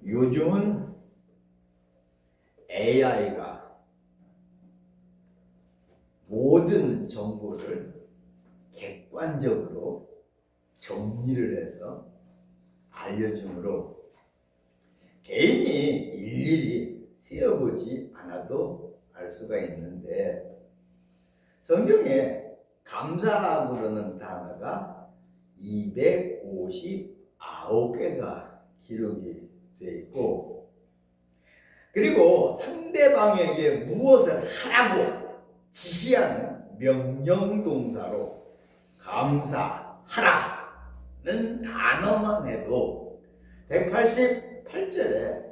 요즘은 AI가 모든 정보를 객관적으로 정리를 해서 알려주므로 개인이 일일이 세어보지 않아도 알 수가 있는데, 성경에 감사라고 그러는 단어가 259개가 기록이 되어 있고, 그리고 상대방에게 무엇을 하라고 지시하는 명령동사로 감사하라는 단어만 해도 188절에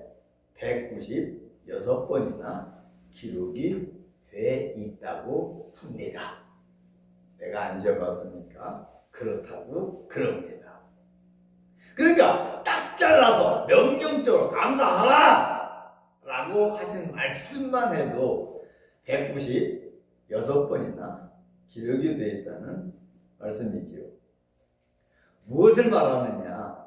196번이나 기록이 돼 있다고 합니다. 내가 안 지어봤으니까 그렇다고 그럽니다. 그러니까 딱 잘라서 명령적으로 감사하라 라고 하신 말씀만 해도 196번이나 기록이 되어 있다는 말씀이지요. 무엇을 말하느냐?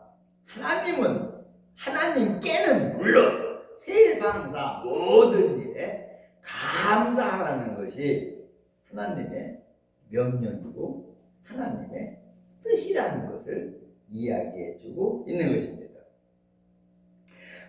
하나님께는 물론 세상사 모든 일에 감사하라는 것이 하나님의 명령이고 하나님의 뜻이라는 것을 이야기해주고 있는 것입니다.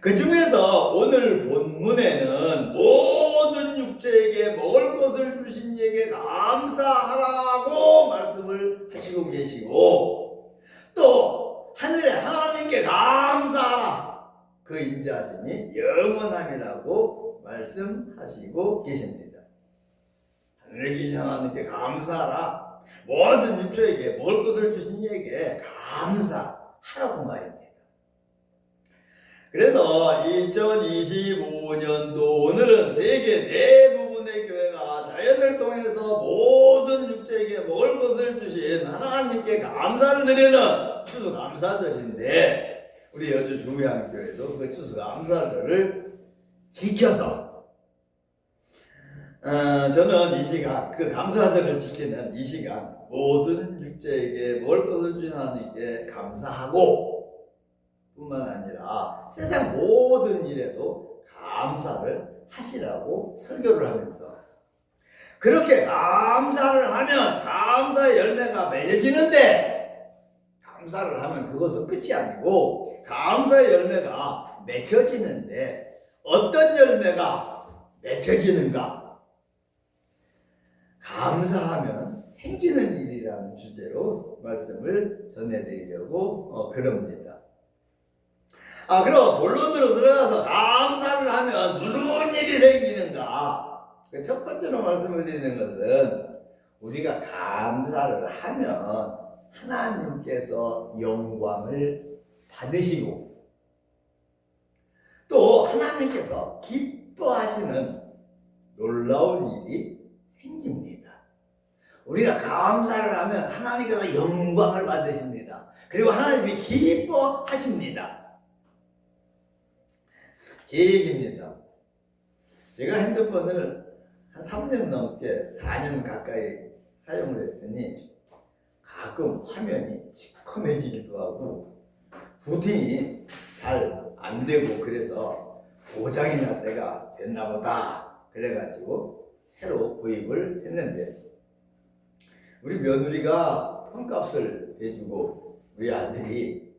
그 중에서 오늘 본문에는 모든 육체에게 먹을 것을 주신 이에게 감사하라고 말씀을 하시고 계시고, 또 하늘에 하나님께 감사하라, 그 인자하심이 영원함이라고 말씀하시고 계십니다. 하늘에 계신 하나님께 감사하라, 모든 육체에게 먹을 것을 주신 이에게 감사하라고 말입니다. 그래서 2025년도 오늘은 세계 대부분의 교회가 자연을 통해서 모든 육체에게 먹을 것을 주신 하나님께 감사를 드리는 추수감사절인데, 우리 여주 중앙교회도 그 추수감사절을 지켜서 저는 이 시간, 그 감사절을 지키는 이 시간, 모든 육체에게 먹을 것을 주신 하나님께 감사하고 뿐만 아니라 세상 모든 일에도 감사를 하시라고 설교를 하면서, 그렇게 감사를 하면 감사의 열매가 맺어지는데, 감사를 하면 그것은 끝이 아니고 감사의 열매가 맺혀지는데, 어떤 열매가 맺혀지는가? 감사하면 생기는 일이라는 주제로 말씀을 전해드리려고 그럽니다. 그럼 본론으로 들어가서 감사를 하면 무슨 일이 생기는가? 첫 번째로 말씀을 드리는 것은, 우리가 감사를 하면 하나님께서 영광을 받으시고 또 하나님께서 기뻐하시는 놀라운 일이 생깁니다. 우리가 감사를 하면 하나님께서 영광을 받으십니다. 그리고 하나님이 기뻐하십니다. 제 얘기입니다. 제가 핸드폰을 한 3년 넘게, 4년 가까이 사용을 했더니 가끔 화면이 시커매지기도 하고 부팅이 잘 안 되고, 그래서 고장이 날 때가 됐나 보다 그래가지고 새로 구입을 했는데, 우리 며느리가 폰값을 해주고 우리 아들이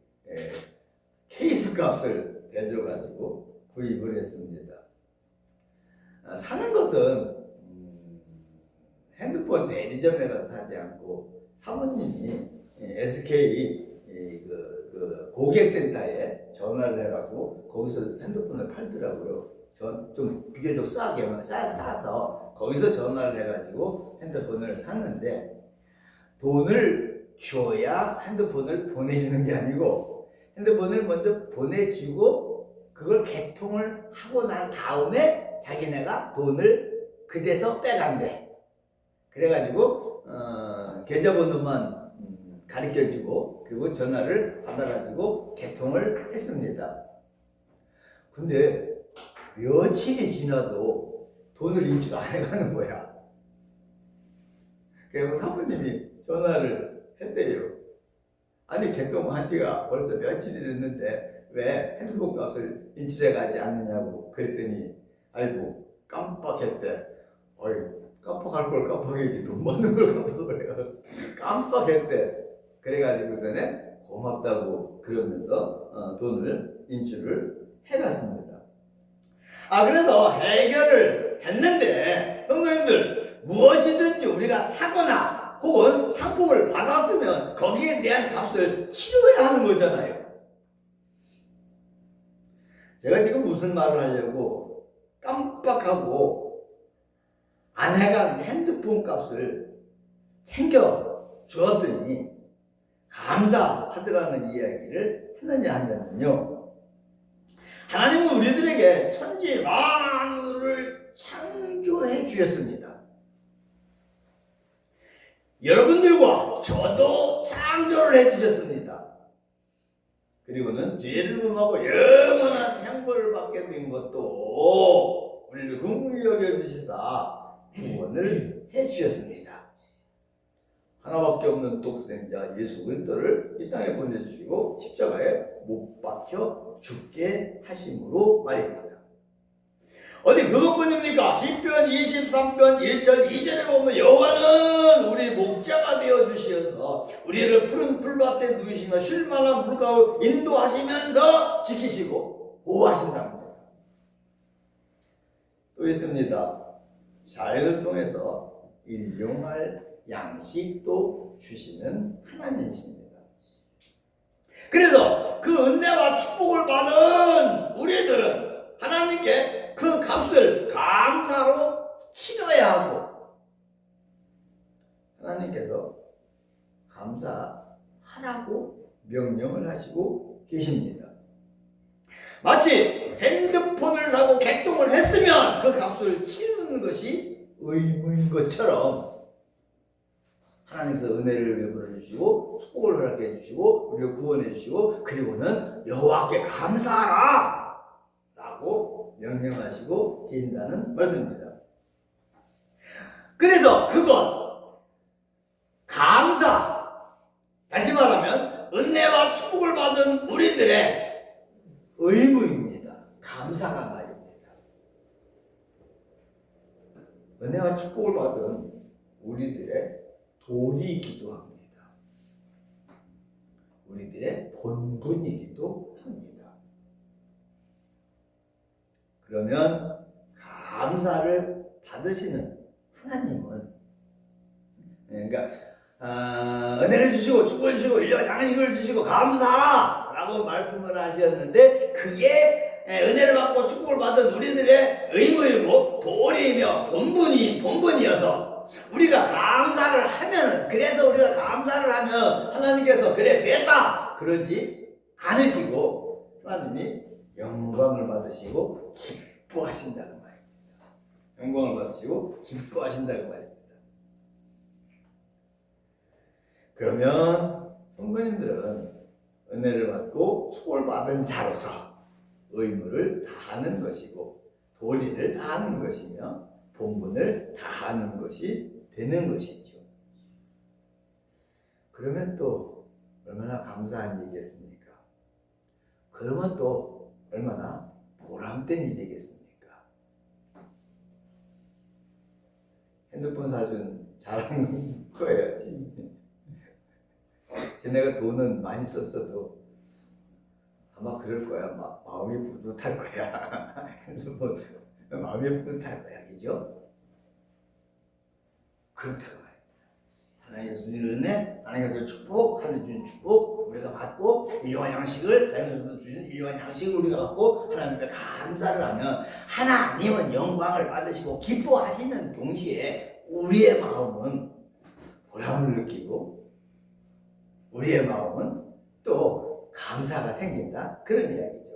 케이스 값을 대줘가지고 구입을 했습니다. 사는 것은 핸드폰 대리점에 가서 사지 않고 사모님이 SK 고객센터에 전화를 해가지고 거기서 핸드폰을 팔더라고요. 좀 비교적 싸게만 싸서 거기서 전화를 해가지고 핸드폰을 샀는데, 돈을 줘야 핸드폰을 보내주는 게 아니고 핸드폰을 먼저 보내주고 그걸 개통을 하고 난 다음에 자기네가 돈을 그제서 빼간대. 그래가지고 계좌번호만 가르쳐주고 그리고 전화를 받아가지고 개통을 했습니다. 근데 며칠이 지나도 돈을 인출 안 해가는 거야. 그리고 사모님이 전화를 했대요. 아니 개통한 지가 벌써 며칠이 됐는데 왜 핸드폰 값을 인출해 가지 않느냐고 그랬더니 아이고 깜빡했대. 어이 깜빡할 걸 깜빡이지 돈 받는 걸 깜빡을 깜빡했대. 그래가지고서는 고맙다고 그러면서 돈을 인출을 해갔습니다. 그래서 해결을 했는데 성도님들 무엇이든지 우리가 사거나 혹은 상품을 받았으면 거기에 대한 값을 치러야 하는 거잖아요. 제가 지금 무슨 말을 하려고 깜빡하고 안 해간 핸드폰 값을 챙겨 주었더니 감사하더라는 이야기를 했느냐 하면요, 하나님은 우리들에게 천지 만물을 창조해 주셨습니다. 여러분들과 저도 창조를 해 주셨습니다. 그리고는 죄를 범하고 영원한 형벌을 받게 된 것도 우리를 긍휼히 여겨주시사 구원을 해 주셨습니다. 하나밖에 없는 독생자 예수 그리스도를 이 땅에 보내주시고 십자가에 못 박혀 죽게 하심으로 말입니다. 어디 그것뿐입니까? 시편 23편 1절 2절에 보면 여호와는 우리 목자가 되어주시어서 우리를 푸른 풀밭에 누이시며 쉴만한 물가로 인도하시면서 지키시고 보호하신답니다. 또 있습니다. 자연을 통해서 일용할 양식도 주시는 하나님이십니다. 그래서 그 은혜와 축복을 받은 우리들은 하나님께 그 값을 감사로 치러야 하고 하나님께서 감사하라고 명령을 하시고 계십니다. 마치 핸드폰을 사고 개통을 했으면 그 값을 치르는 것이 의무인 것처럼 하나님께서 은혜를 베풀어 주시고 축복을 허락해 주시고 우리를 구원해 주시고 그리고는 여호와께 감사하라 라고 명령하시고 계신다는 말씀입니다. 그래서 그건 감사, 다시 말하면 은혜와 축복을 받은 우리들의 의무입니다. 감사가 말입니다. 은혜와 축복을 받은 우리들의 돈이기도 합니다. 우리들의 본분이기도 합니다. 그러면 감사를 받으시는 하나님은 그러니까 은혜를 주시고 축복을 주시고 일용 양식을 주시고 감사하라 라고 말씀을 하셨는데 그게 은혜를 받고 축복을 받은 우리들의 의무이고 도리이며 본분이어서 우리가 감사를 하면, 그래서 우리가 감사를 하면 하나님께서 그래 됐다 그러지 않으시고 하나님이 영광을 받으시고 기뻐하신다는 말입니다. 영광을 받으시고 기뻐하신다는 말입니다. 그러면 성도님들은 은혜를 받고 축복을 받은 자로서 의무를 다하는 것이고 도리를 다하는 것이며 본분을 다하는 것이 되는 것이죠. 그러면 또 얼마나 감사한 일이겠습니까? 그러면 또 얼마나 보람된 일이겠습니까? 핸드폰 사준 자랑 거예요. 쟤네가 돈은 많이 썼어도 아마 그럴 거야. 마음이 뿌듯할 거야. 핸드폰 마음이 뿌듯할 거야. 그죠? 그렇다고 말이야. 하나님께서 주신 은혜, 하나님께서 축복, 하나님 주신 축복 우리가 받고 일용할 양식을 자연에서 주신 일용할 양식을 우리가 받고 하나님께 감사를 하면 하나님은 영광을 받으시고 기뻐하시는 동시에 우리의 마음은 보람을 느끼고 우리의 마음은 또 감사가 생긴다 그런 이야기죠.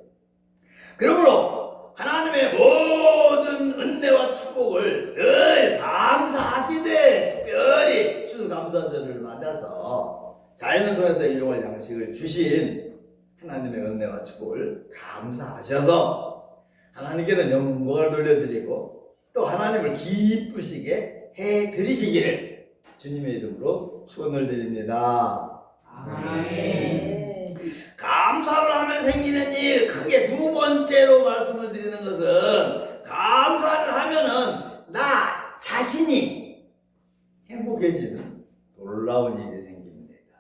그러므로 하나님의 모든 은혜와 축복을 늘 감사하시되 특별히 추수감사절을 맞아서 자연을 통해서 일용할 양식을 주신 하나님의 은혜와 축복을 감사하셔서 하나님께는 영광을 돌려드리고 또 하나님을 기쁘시게 해드리시기를 주님의 이름으로 축원을 드립니다. 아멘. 감사를 하면 생기는 일, 크게 두 번째로 말씀을 드리는 것은 감사를 하면은 나 자신이 행복해지는 놀라운 일이 생깁니다.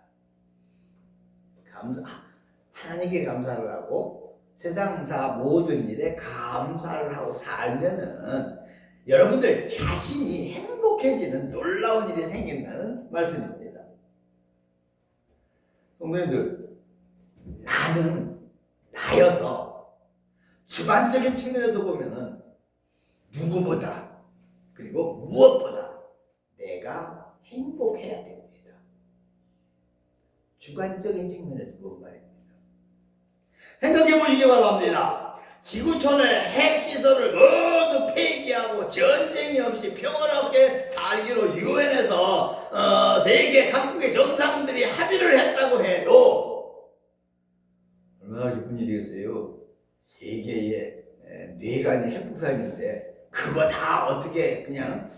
하나님께 감사를 하고 세상사 모든 일에 감사를 하고 살면은 여러분들 자신이 행복해지는 놀라운 일이 생긴다는 말씀입니다. 성도님들, 나는 나여서 주관적인 측면에서 보면은 누구보다 그리고 무엇보다 내가 행복해야 됩니다. 주관적인 측면에서 본 말입니다. 생각해 보시기 바랍니다. 지구촌의 핵시설을 모두 폐기하고 전쟁이 없이 평화롭게 살기로 유엔에서 세계 각국의 정상들이 합의를 했다고 해도 얼마나 기쁜 일이겠어요. 세계의 뇌관이 핵폭탄인데 그거 다 어떻게 그냥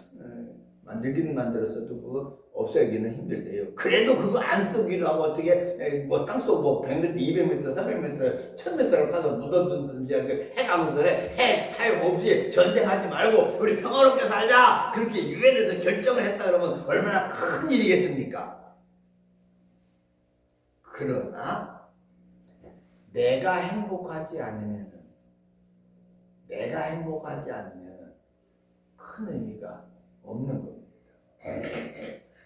만들기는 만들었어도 그거 없애기는 힘들대요. 그래도 그거 안 쓰기로 하고 어떻게 뭐 땅속 뭐 100m, 200m, 300m, 1000m를 파서 묻어둔든지 핵하고서는 핵 사용 없이 전쟁하지 말고 우리 평화롭게 살자 그렇게 유엔에서 결정을 했다 그러면 얼마나 큰 일이겠습니까? 그러나 내가 행복하지 않으면 큰 의미가 없는 겁니다.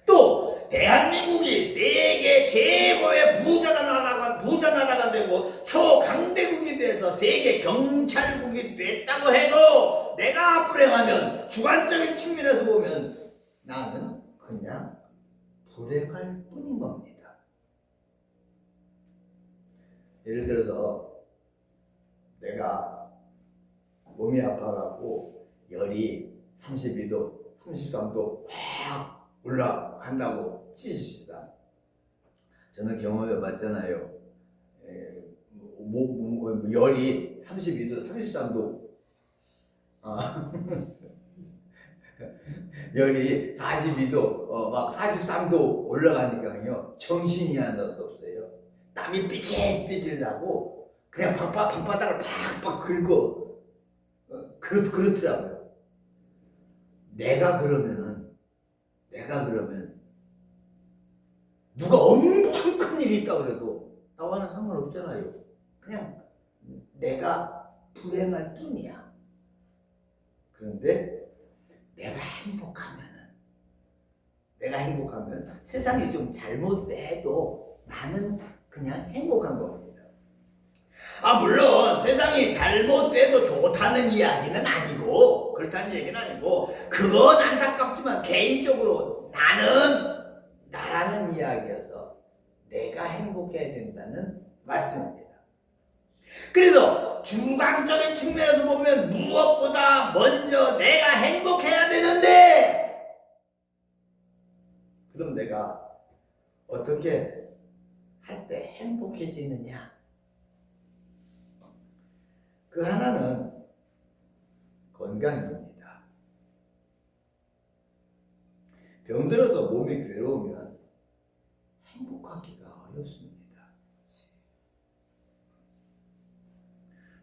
또 대한민국이 세계 최고의 부자 나라가 되고 초강대국이 돼서 세계 경찰국이 됐다고 해도 내가 불행하면 주관적인 측면에서 보면 나는 그냥 불행할 뿐인 겁니다. 예를 들어서 내가 몸이 아파갖고 열이 32도, 33도 확 올라간다고 치십시다. 저는 경험해봤잖아요. 열이 32도, 33도 열이 42도, 막 43도 올라가니까요 정신이 하나도 없어요. 땀이 삐질삐질 나고 그냥 방바닥을 팍팍 긁고 그렇더라고요. 내가 그러면 누가 엄청 큰 일이 있다고 그래도 나와는 상관없잖아요. 그냥 내가 불행할 뿐이야. 그런데 내가 행복하면 세상이 좀 잘못돼도 나는 그냥 행복한 겁니다. 물론 세상이 잘못돼도 좋다는 이야기는 아니고 그렇다는 얘기는 아니고 그건 안타깝지만 개인적으로 나라는 이야기여서 내가 행복해야 된다는 말씀입니다. 그래서 주관적인 측면에서 보면 무엇보다 먼저 내가 행복해야 되는데 그럼 내가 어떻게 할 때 행복해지느냐? 그 하나는 건강입니다. 병들어서 몸이 괴로우면 행복하기가 어렵습니다.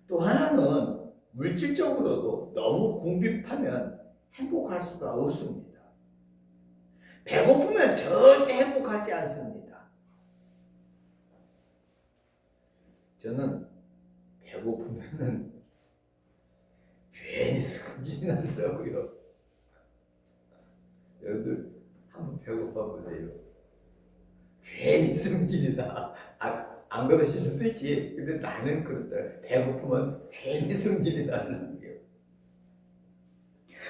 또 하나는 물질적으로도 너무 궁핍하면 행복할 수가 없습니다. 배고프면 절대 행복하지 않습니다. 저는 배고프면은 괜히 승진이 나더라고요. 여러분들 한번 배고파 보세요. 괜히 승진이 나. 안 그러실 수도 있지. 근데 나는 그렇다. 배고프면 괜히 승진이 나는 거예요.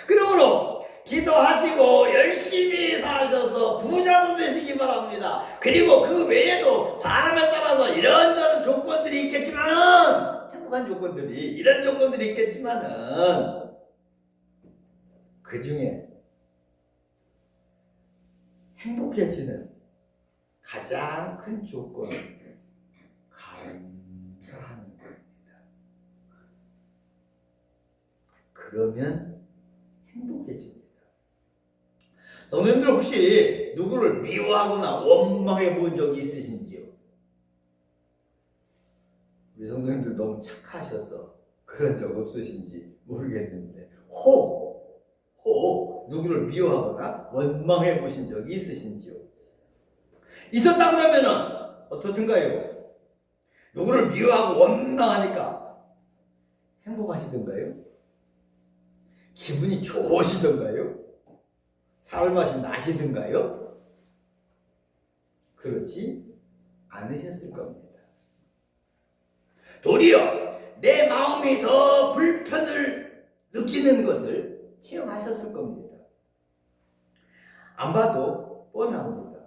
그러므로 기도하시고 열심히 사셔서 부자도 되시기 바랍니다. 그리고 그 외에도 사람에 따라서 이런저런 조건들이 있겠지만은 행복한 조건들이 이런 조건들이 있겠지만은 그 중에 행복해지는 가장 큰 조건은 감사하는 겁니다. 그러면 행복해집니다. 성도님들 혹시 누구를 미워하거나 원망해 본 적이 있으신지요? 성령도 너무 착하셔서 그런 적 없으신지 모르겠는데 혹 누구를 미워하거나 원망해 보신 적이 있으신지요? 있었다 그러면은 어떻든가요? 누구를 미워하고 원망하니까 행복하시던가요? 기분이 좋으시던가요? 살맛이 나시던가요? 그렇지 않으셨을 겁니다. 도리어 내 마음이 더 불편을 느끼는 것을 체험하셨을 겁니다. 안 봐도 뻔합니다.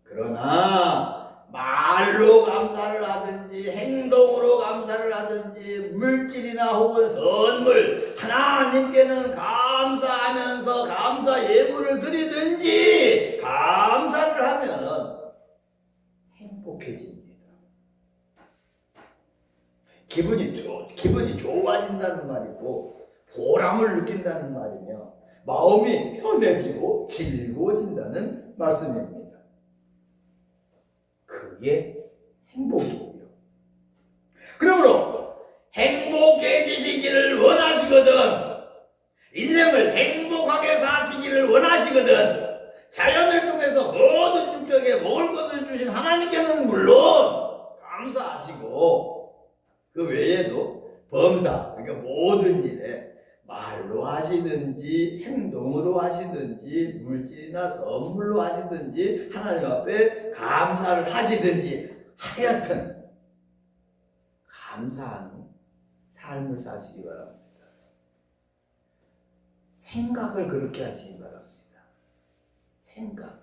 그러나 말로 감사를 하든지 행동으로 감사를 하든지 물질이나 혹은 선물 하나님께는 감사하면서 감사 예물을 드리든지 감사를 하면 행복해집니다. 기분이 좋아진다는 말이고 보람을 느낀다는 말이며 마음이 편해지고 즐거워진다는 말씀입니다. 그게 행복이고요. 그러므로 행복해지시기를 원하시거든, 인생을 행복하게 사시기를 원하시거든, 자연을 통해서 모든 육족에 먹을 것을 주신 하나님께는 물론 감사하시고 그 외에도 범사, 그러니까 모든 일에 말로 하시든지 행동으로 하시든지 물질이나 선물로 하시든지 하나님 앞에 감사를 하시든지 하여튼 감사하는 삶을 사시기 바랍니다. 생각을 그렇게 하시기 바랍니다. 생각을.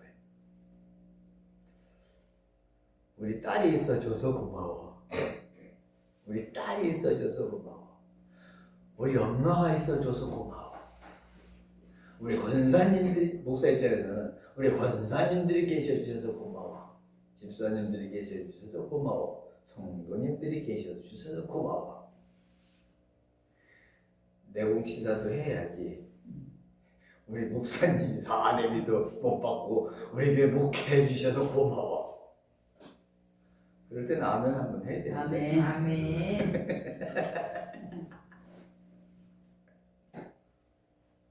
우리 딸이 있어줘서 고마워. 우리 딸이 있어줘서 고마워. 우리 엄마가 있어줘서 고마워. 우리 권사님들이, 목사 입장에서는 우리 권사님들이 계셔주셔서 고마워. 집사님들이 계셔주셔서 고마워. 성도님들이 계셔주셔서 고마워. 내공치사도 해야지. 우리 목사님 사례비도 못 받고 우리 교회 목회해 주셔서 고마워. 그럴 때는 아멘 한번 해야 돼. 아멘. 아멘.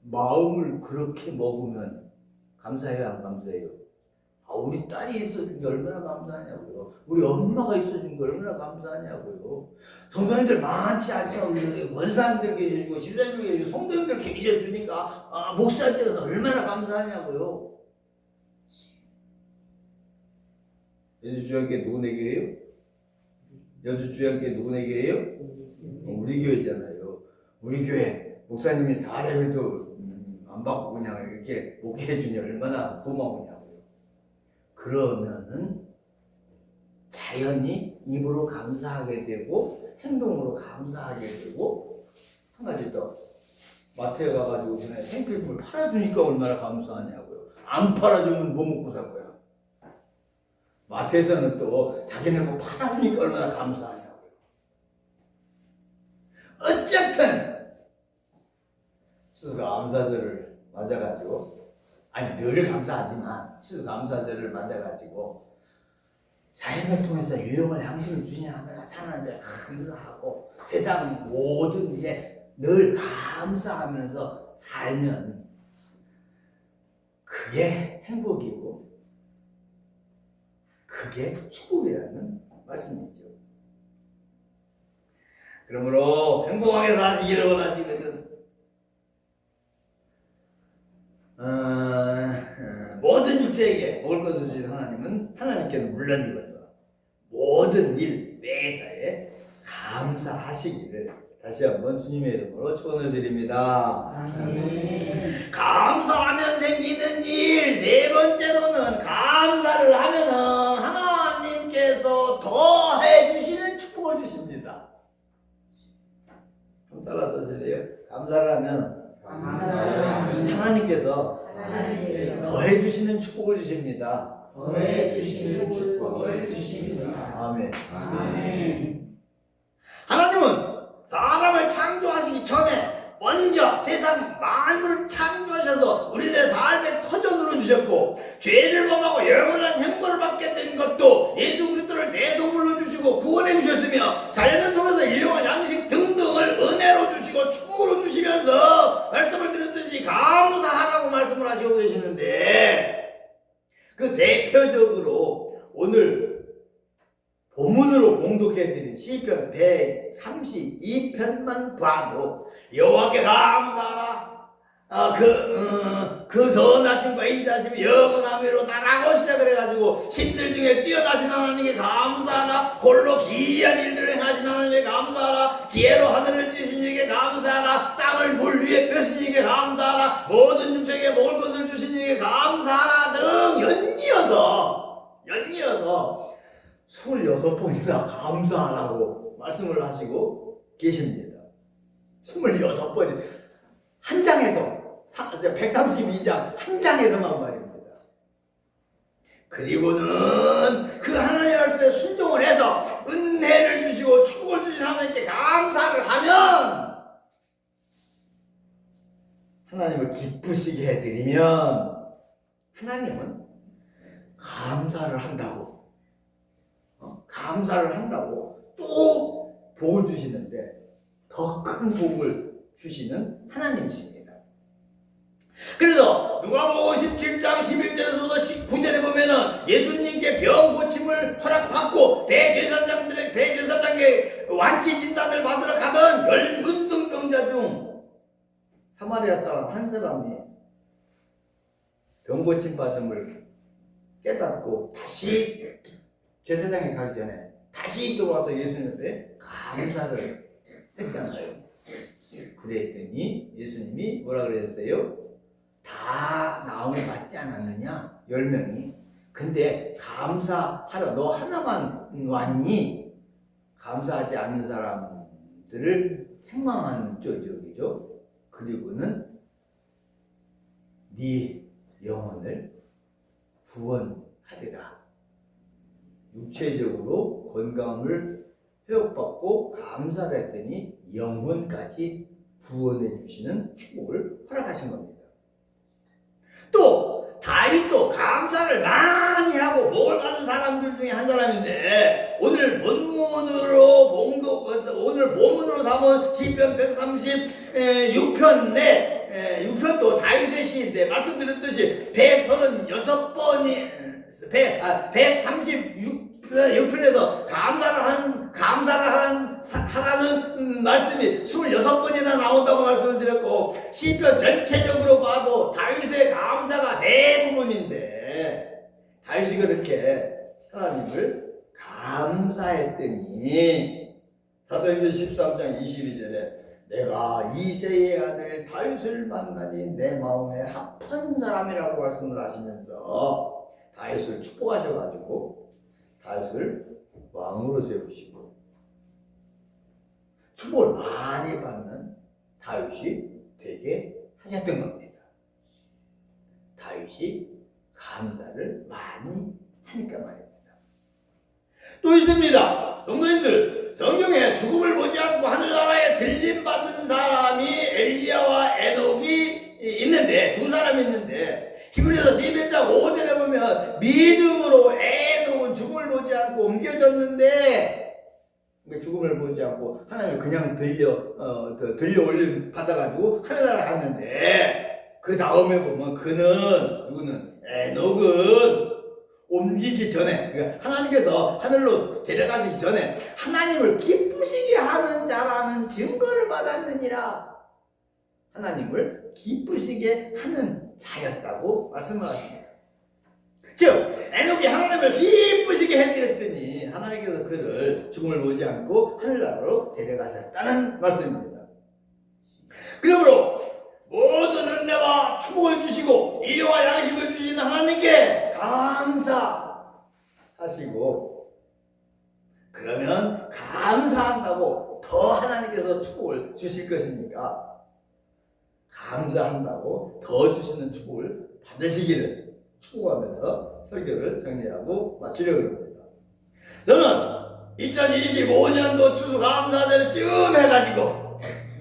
마음을 그렇게 먹으면 감사해요, 안 감사해요? 우리 딸이 있어준 게 얼마나 감사하냐고요. 우리 엄마가 있어준 게 얼마나 감사하냐고요. 성도님들 많지 않지만 우리 원사님들 계셔주고 집사님들 계셔주고 성도님들 계셔주니까 목사님들은 얼마나 감사하냐고요. 여주주연께 누구 내기예요? 여주주연께 누구 내기예요? 우리 교회잖아요. 우리 교회 목사님이 사례비도 안 받고 그냥 이렇게 목회해 주니 얼마나 고마우냐고요. 그러면은 자연히 입으로 감사하게 되고 행동으로 감사하게 되고, 한 가지 더, 마트에 가가지고 그냥 생필품을 팔아주니까 얼마나 감사하냐고요. 안 팔아주면 뭐 먹고 살 거야. 마트에서는 또 자기네 거 팔아주니까 얼마나 감사하냐고요. 어쨌든 추수 감사절을 맞아가지고, 아니 늘 감사하지만 추수 감사절을 맞아가지고 자연을 통해서 유용한 양식을 주시냐 하면 하나님께 감사하고 세상 모든 일에 늘 감사하면서 살면 그게 행복이고 그게 축복이라는 말씀이죠. 그러므로 행복하게 사시기를 원하시거든 모든 육체에게 먹을 것을 주신 하나님은 하나님께는 물론이거든요. 모든 일 매사에 감사하시기를 다시 한번 주님의 이름으로 축원을 드립니다. 아멘. 감사하면 생기는 일, 네 번째로는 감사를 하면은 하나님께서 더 해주시는 축복을 주십니다. 한번 따라서 하실래요? 감사를 하면 하나님께서 더 해주시는 축복을 주십니다. 더해주시는 축복을 주십니다. 아멘. 아멘. 하나님은 사람을 창조하시기 전에 먼저 세상 만물을 창조하셔서 우리의 삶에 터져 눌러주셨고, 죄를 범하고 영원한 형벌을 받게 된 것도 예수 그리스도를 내 소물로 주시고 구원 축복을 해주셨으며 자연을 통해서 일용할 양식 등등을 은혜로 주시고 축복으로 주시면서 말씀을 드렸듯이 감사하라고 말씀을 하시고 계시는데, 그 대표적으로 오늘 본문으로 봉독해드린 시편 132편만 봐도 여호와께 감사하라, 그 선하심과 인자심이 영원하미로 나라고 시작을 해가지고, 신들 중에 뛰어나신 하나님께 감사하라, 홀로 기이한 일들을 행하신 하나님께 감사하라, 지혜로 하늘을 지으신 이에게 감사하라, 땅을 물 위에 펴신 이에게 감사하라, 모든 육체에게 먹을 것을 주신 이에게 감사하라 등 연이어서 26번이나 감사하라고 말씀을 하시고 계십니다. 26번이 한 장에서 132장 한 장에서만 말입니다. 그리고는 그 하나님의 말씀에 순종을 해서 은혜를 주시고 축복을 주신 하나님께 감사를 하면, 하나님을 기쁘시게 해드리면 하나님은 감사를 한다고 또 복을 주시는데 더 큰 복을 주시는 하나님이십니다. 그래서 누가복음 17장 11절에서도 19절에 보면은 예수님께 병 고침을 허락받고 대제사장에게 완치 진단을 받으러 가던 10문둥병자 중 사마리아 사람 한 사람이 병 고침 받음을 깨닫고 다시 제사장에 가기 전에 다시 들어와서 예수님께 감사를 했잖아요. 그랬더니 예수님이 뭐라 그랬어요? 다 나음을 받지 않았느냐? 10명이. 근데 감사하러 너 하나만 왔니? 감사하지 않는 사람들을 책망하는 쪽이죠. 그리고는 네 영혼을 구원하리라. 육체적으로 건강을 회복받고 감사를 했더니 영혼까지 구원해 주시는 축복을 허락하신 겁니다. 또 다윗도 감사를 많이 하고 복을 받은 사람들 중에 한 사람인데, 오늘 본문으로 삼은 시편 136편도 다윗의 시인데, 말씀드렸듯이 136편에서 감사를 하라는 말씀이 26번이나 나온다고 말씀을 드렸고, 시편 전체적으로 봐도 다윗의 감사가 대부분인데, 다윗이 그렇게 하나님을 감사했더니 사도행전 13장 22절에 내가 이새의 아들 다윗을 만나니 내 마음에 합한 사람이라고 말씀을 하시면서 다윗을 축복하셔가지고 다윗을 왕으로 세우시고 축복을 많이 받는 다윗이 되게 하셨던 겁니다. 다윗이 감사를 많이 하니까 말입니다. 또 있습니다. 성도님들, 성경에 죽음을 보지 않고 하늘나라에 들림받은 사람이 엘리야와 에녹이 있는데, 두 사람이 있는데, 히브리서 11장 5절에 보면 믿음으로 에녹은 죽음을 보지 않고 옮겨졌는데, 죽음을 보지 않고 하나님을 그냥 들려 올림 받아가지고 하늘나라 갔는데, 그 다음에 보면 누구는 에녹은 옮기기 전에, 그러니까 하나님께서 하늘로 데려가시기 전에 하나님을 기쁘시게 하는 자라는 증거를 받았느니라. 하나님을 기쁘시게 하는 자였다고 말씀을 하십니다. 즉 에녹이 하나님을 기쁘시게 해드렸더니 하나님께서 그를 죽음을 보지 않고 하늘나라로 데려가셨다는 말씀입니다. 그러므로 모든 은혜와 축복을 주시고 일용할 양식을 주시는 하나님께 감사하시고, 그러면 감사한다고 더 하나님께서 축복을 주실 것이니까 감사한다고 더 주시는 축복을 받으시기를 축복하면서 설교를 정리하고 마치려고 합니다. 저는 2025년도 추수감사절을 쯤 해가지고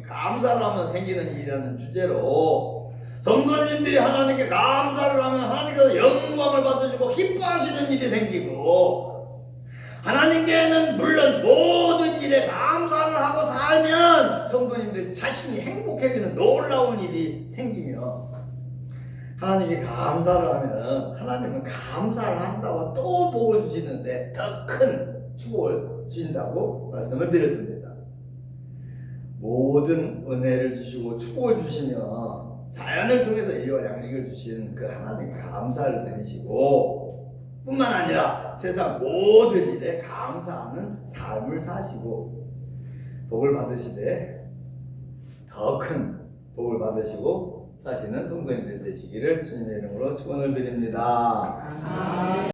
감사를 하면 생기는 일이라는 주제로 성도님들이 하나님께 감사를 하면 하나님께서 영광을 받으시고 기뻐하시는 일이 생기고, 하나님께는 물론 모든 일에 감사를 하고 살면 성도님들 자신이 행복해지는 놀라운 일이 생기며, 하나님께 감사를 하면 하나님은 감사를 한다고 또 복을 주시는데 더 큰 축복을 주신다고 말씀을 드렸습니다. 모든 은혜를 주시고 축복을 주시며 자연을 통해서 인류와 양식을 주신 그 하나님께 감사를 드리시고, 뿐만 아니라 세상 모든 일에 감사하는 삶을 사시고 복을 받으시되 더 큰 복을 받으시고 사시는 성도님들 되시기를 주님의 이름으로 축원을 드립니다. 아멘.